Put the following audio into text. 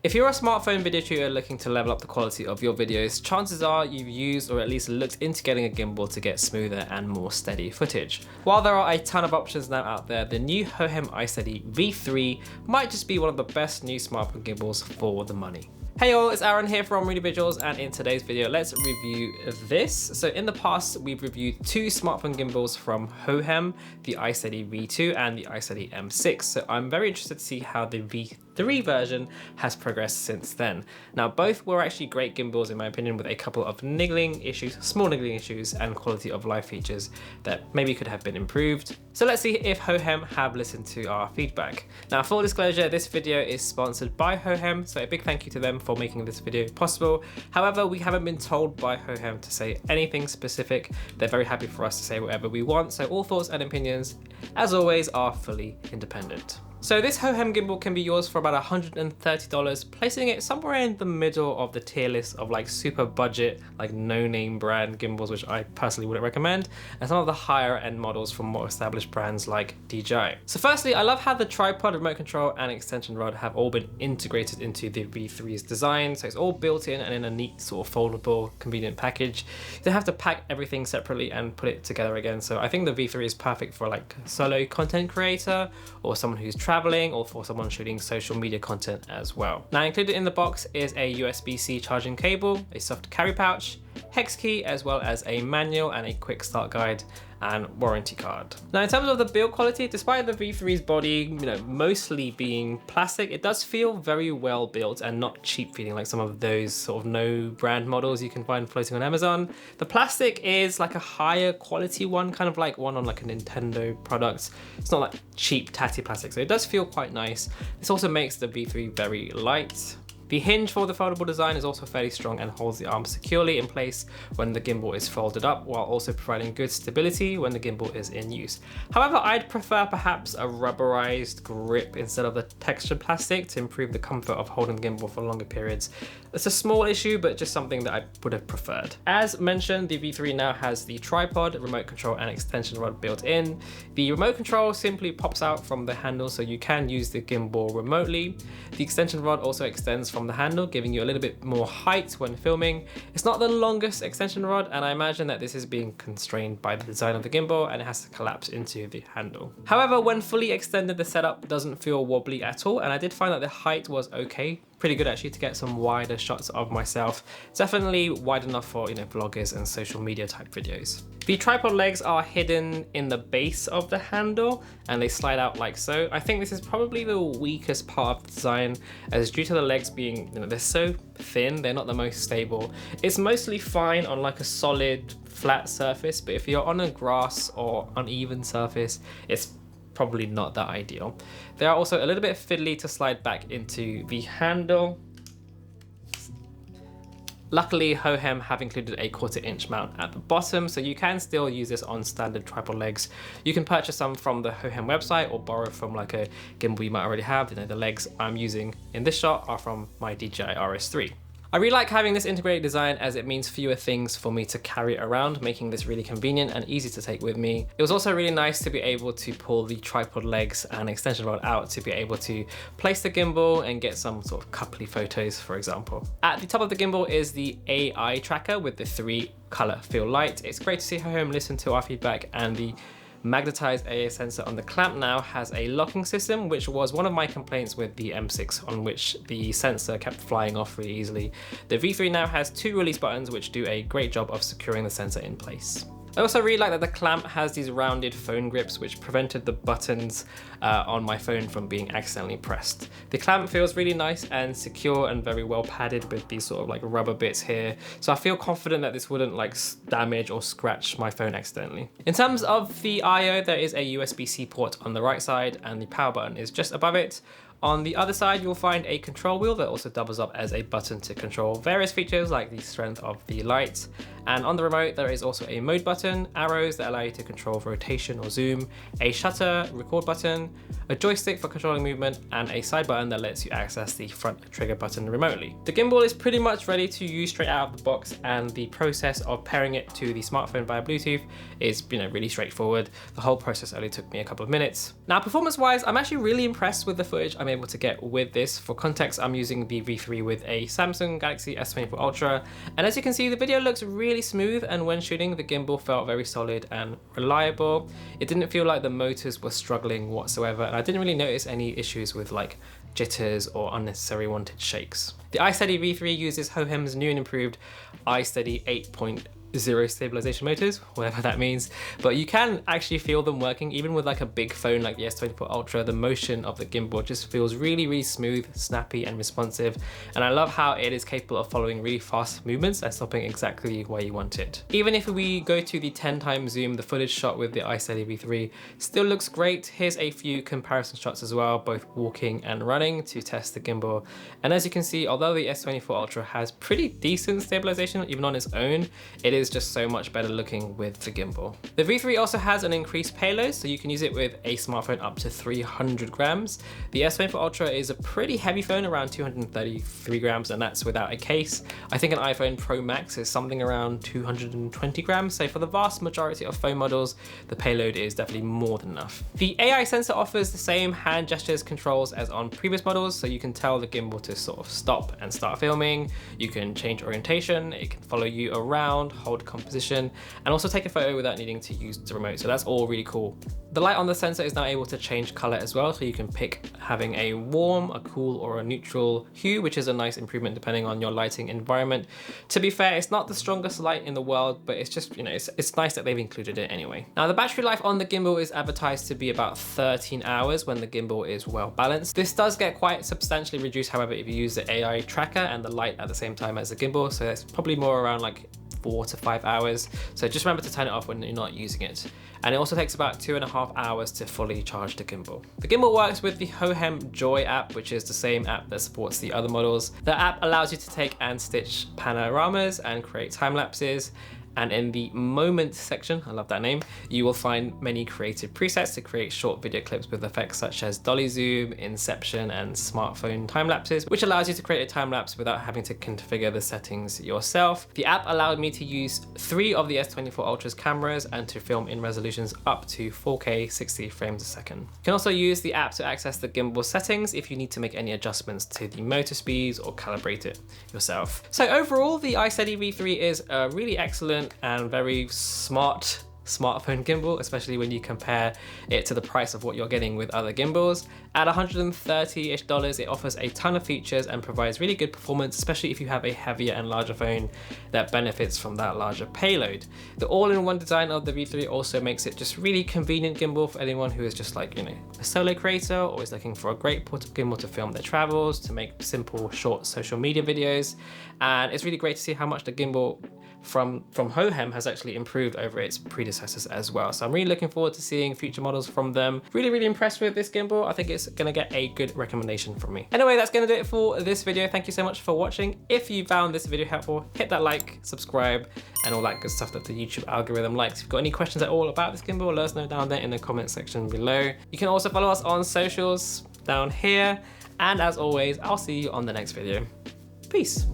If you're a smartphone video shooter looking to level up the quality of your videos, chances are you've used or at least looked into getting a gimbal to get smoother and more steady footage. While there are a ton of options now out there, the new Hohem iSteady V3 might just be one of the best new smartphone gimbals for the money. Hey all, it's Aaron here from Rudy Visuals, and in today's video, let's review this. So in the past, we've reviewed two smartphone gimbals from Hohem, the iSteady V2 and the iSteady M6. So I'm very interested to see how the V3 version has progressed since then. Now, both were actually great gimbals in my opinion, with a couple of niggling issues, small niggling issues, and quality of life features that maybe could have been improved. So let's see if Hohem have listened to our feedback. Now, full disclosure, this video is sponsored by Hohem, so a big thank you to them for making this video possible. However, we haven't been told by Hohem to say anything specific. They're very happy for us to say whatever we want, so all thoughts and opinions, as always, are fully independent. So this Hohem gimbal can be yours for about $130, placing it somewhere in the middle of the tier list of like super budget, like no-name brand gimbals, which I personally wouldn't recommend, and some of the higher end models from more established brands like DJI. So firstly, I love how the tripod, remote control, and extension rod have all been integrated into the V3's design. So it's all built in and in a neat sort of foldable, convenient package. You don't have to pack everything separately and put it together again. So I think the V3 is perfect for like a solo content creator or someone who's traveling, or for someone shooting social media content as well. Now, included in the box is a USB-C charging cable, a soft carry pouch, hex key, as well as a manual and a quick start guide and warranty card. Now, in terms of the build quality, despite the V3's body, mostly being plastic, it does feel very well built and not cheap feeling like some of those sort of no brand models you can find floating on Amazon. The plastic is like a higher quality one, kind of like one on like a Nintendo product. It's not like cheap tatty plastic, so it does feel quite nice. This also makes the V3 very light. The hinge for the foldable design is also fairly strong and holds the arm securely in place when the gimbal is folded up, while also providing good stability when the gimbal is in use. However, I'd prefer perhaps a rubberized grip instead of the textured plastic to improve the comfort of holding the gimbal for longer periods. It's a small issue, but just something that I would have preferred. As mentioned, the V3 now has the tripod, remote control, and extension rod built in. The remote control simply pops out from the handle, so you can use the gimbal remotely. The extension rod also extends from the handle, giving you a little bit more height when filming. It's not the longest extension rod, and I imagine that this is being constrained by the design of the gimbal and it has to collapse into the handle. However, when fully extended, the setup doesn't feel wobbly at all, and I did find that the height was okay. Pretty good actually to get some wider shots of myself. Definitely wide enough for vloggers and social media type videos. The tripod legs are hidden in the base of the handle and they slide out like so. I think this is probably the weakest part of the design, as due to the legs being, they're so thin, they're not the most stable. It's mostly fine on like a solid flat surface, but if you're on a grass or uneven surface, it's probably not that ideal. They are also a little bit fiddly to slide back into the handle. Luckily, Hohem have included a 1/4 inch mount at the bottom, so you can still use this on standard tripod legs. You can purchase some from the Hohem website or borrow from like a gimbal you might already have. The legs I'm using in this shot are from my DJI RS3. I really like having this integrated design, as it means fewer things for me to carry around, making this really convenient and easy to take with me. It was also really nice to be able to pull the tripod legs and extension rod out to be able to place the gimbal and get some sort of coupley photos, for example. At the top of the gimbal is the AI tracker with the 3 color fill light. It's great to see Hohem listen to our feedback, and the magnetized AA sensor on the clamp now has a locking system, which was one of my complaints with the M6, on which the sensor kept flying off really easily. The V3 now has 2 release buttons, which do a great job of securing the sensor in place. I also really like that the clamp has these rounded phone grips, which prevented the buttons on my phone from being accidentally pressed. The clamp feels really nice and secure and very well padded with these sort of like rubber bits here. So I feel confident that this wouldn't like damage or scratch my phone accidentally. In terms of the I/O, there is a USB-C port on the right side and the power button is just above it. On the other side, you'll find a control wheel that also doubles up as a button to control various features like the strength of the light. And on the remote, there is also a mode button, arrows that allow you to control rotation or zoom, a shutter, record button, a joystick for controlling movement, and a side button that lets you access the front trigger button remotely. The gimbal is pretty much ready to use straight out of the box, and the process of pairing it to the smartphone via Bluetooth is really straightforward. The whole process only took me a couple of minutes. Now, performance wise, I'm actually really impressed with the footage I'm able to get with this. For context, I'm using the V3 with a Samsung Galaxy S24 Ultra, and as you can see, the video looks really smooth, and when shooting, the gimbal felt very solid and reliable. It didn't feel like the motors were struggling whatsoever, and I didn't really notice any issues with like jitters or unnecessary wanted shakes. The iSteady V3 uses Hohem's new and improved iSteady 8.0 stabilization motors, whatever that means, but you can actually feel them working even with like a big phone like the S24 Ultra. The motion of the gimbal just feels really smooth, snappy and responsive, and I love how it is capable of following really fast movements and stopping exactly where you want it. Even if we go to the 10x zoom, the footage shot with the iSteady V3 still looks great. Here's a few comparison shots as well, both walking and running, to test the gimbal. And as you can see, although the S24 Ultra has pretty decent stabilization even on its own, it is just so much better looking with the gimbal. The V3 also has an increased payload, so you can use it with a smartphone up to 300 grams. The S24 Ultra is a pretty heavy phone, around 233 grams, and that's without a case. I think an iPhone Pro Max is something around 220 grams, so for the vast majority of phone models, the payload is definitely more than enough. The AI sensor offers the same hand gestures controls as on previous models, so you can tell the gimbal to sort of stop and start filming. You can change orientation, it can follow you around, hold composition, and also take a photo without needing to use the remote, so that's all really cool. The light on the sensor is now able to change color as well, so you can pick having a warm, a cool, or a neutral hue, which is a nice improvement depending on your lighting environment. To be fair, it's not the strongest light in the world, but it's just, it's nice that they've included it anyway. Now, the battery life on the gimbal is advertised to be about 13 hours when the gimbal is well balanced. This does get quite substantially reduced, however, if you use the AI tracker and the light at the same time as the gimbal, so it's probably more around like 4 to 5 hours. So just remember to turn it off when you're not using it. And it also takes about 2.5 hours to fully charge the gimbal. The gimbal works with the Hohem Joy app, which is the same app that supports the other models. The app allows you to take and stitch panoramas and create time lapses. And in the moment section, I love that name, you will find many creative presets to create short video clips with effects such as dolly zoom, inception, and smartphone time lapses, which allows you to create a time lapse without having to configure the settings yourself. The app allowed me to use 3 of the S24 Ultra's cameras and to film in resolutions up to 4K 60 frames a second. You can also use the app to access the gimbal settings if you need to make any adjustments to the motor speeds or calibrate it yourself. So overall, the iSteady V3 is a really excellent and very smart smartphone gimbal, especially when you compare it to the price of what you're getting with other gimbals. At $130-ish, it offers a ton of features and provides really good performance, especially if you have a heavier and larger phone that benefits from that larger payload. The all-in-one design of the V3 also makes it just really convenient gimbal for anyone who is just like, a solo creator or is looking for a great portable gimbal to film their travels, to make simple, short social media videos. And it's really great to see how much the gimbal from Hohem has actually improved over its predecessors as well. So I'm really looking forward to seeing future models from them. Really impressed with this gimbal. I think it's gonna get a good recommendation from me. Anyway, that's gonna do it for this video. Thank you so much for watching. If you found this video helpful, hit that like, subscribe, and all that good stuff that the YouTube algorithm likes. If you've got any questions at all about this gimbal, let us know down there in the comment section below. You can also follow us on socials down here. And as always, I'll see you on the next video. Peace.